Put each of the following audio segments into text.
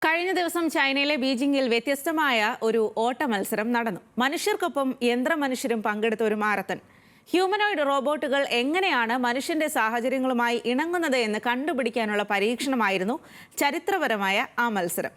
കഴിഞ്ഞ ദിവസം ചൈനയിലെ ബീജിംഗിൽ വ്യത്യസ്തമായ ഒരു ഓട്ട മത്സരം നടന്നു. മനുഷ്യർക്കൊപ്പം യന്ത്രമനുഷ്യരും പങ്കെടുത്ത ഒരു മാരത്തൺ. ഹ്യൂമനോയിഡ് റോബോട്ടുകൾ എങ്ങനെയാണ് മനുഷ്യന്റെ സാഹചര്യങ്ങളുമായി ഇണങ്ങുന്നത് എന്ന് കണ്ടുപിടിക്കാനുള്ള പരീക്ഷണമായിരുന്നു ചരിത്രപരമായ ആ മത്സരം.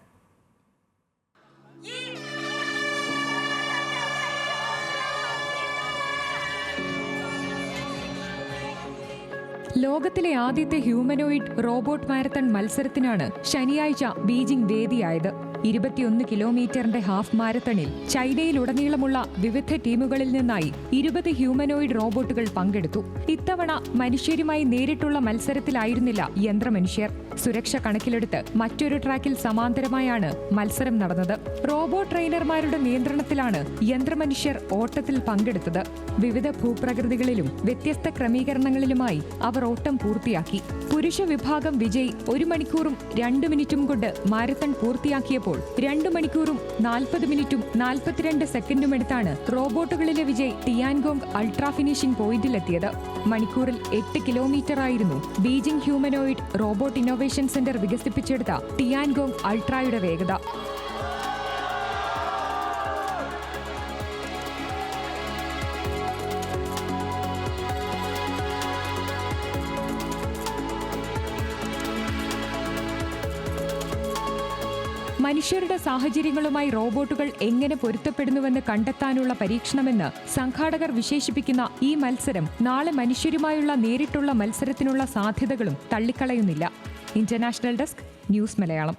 ലോകത്തിലെ ആദ്യത്തെ ഹ്യൂമനോയിഡ് റോബോട്ട് മാരത്തൺ മത്സരത്തിനാണ് ശനിയാഴ്ച ബീജിംഗ് വേദിയായത്. 21 കിലോമീറ്ററിന്റെ ഹാഫ് മാരത്തണിൽ ചൈനയിലുടനീളമുള്ള വിവിധ ടീമുകളിൽ നിന്നായി 20 ഹ്യൂമനോയിഡ് റോബോട്ടുകൾ പങ്കെടുത്തു. ഇത്തവണ മനുഷ്യരുമായി നേരിട്ടുള്ള മത്സരത്തിലായിരുന്നില്ല യന്ത്രമനുഷ്യർ. സുരക്ഷ കണക്കിലെടുത്ത് മറ്റൊരു ട്രാക്കിൽ സമാന്തരമായാണ് മത്സരം നടന്നത്. റോബോട്ട് ട്രെയിനർമാരുടെ നിയന്ത്രണത്തിലാണ് യന്ത്രമനുഷ്യർ ഓട്ടത്തിൽ പങ്കെടുത്തത്. വിവിധ ഭൂപ്രകൃതികളിലും വ്യത്യസ്ത ക്രമീകരണങ്ങളിലുമായി അവർ ഓട്ടം പൂർത്തിയാക്കി. പുരുഷ വിഭാഗം വിജയ് 1 മണിക്കൂറും 2 മിനിറ്റും കൊണ്ട് മാരത്തൺ പൂർത്തിയാക്കിയപ്പോൾ 2 മണിക്കൂറും 40 മിനിറ്റും 42 സെക്കൻഡും എടുത്താണ് റോബോട്ടുകളിലെ വിജയ് ടിയാൻഗോങ് അൾട്രാ ഫിനിഷിംഗ് പോയിന്റിലെത്തിയത്. മണിക്കൂറിൽ 8 കിലോമീറ്റർ ആയിരുന്നു Beijing humanoid robot innovation centre വികസിപ്പിച്ചെടുത്ത ടിയാൻഗോങ് അൾട്രായുടെ വേഗത. മനുഷ്യരുടെ സാഹചര്യങ്ങളുമായി റോബോട്ടുകൾ എങ്ങനെ പൊരുത്തപ്പെടുന്നുവെന്ന് കണ്ടെത്താനുള്ള പരീക്ഷണമെന്ന് സംഘാടകർ വിശേഷിപ്പിക്കുന്ന ഈ മത്സരം നാളെ മനുഷ്യരുമായുള്ള നേരിട്ടുള്ള മത്സരത്തിനുള്ള സാധ്യതകളും തള്ളിക്കളയുന്നില്ല. International desk, news Malayalam.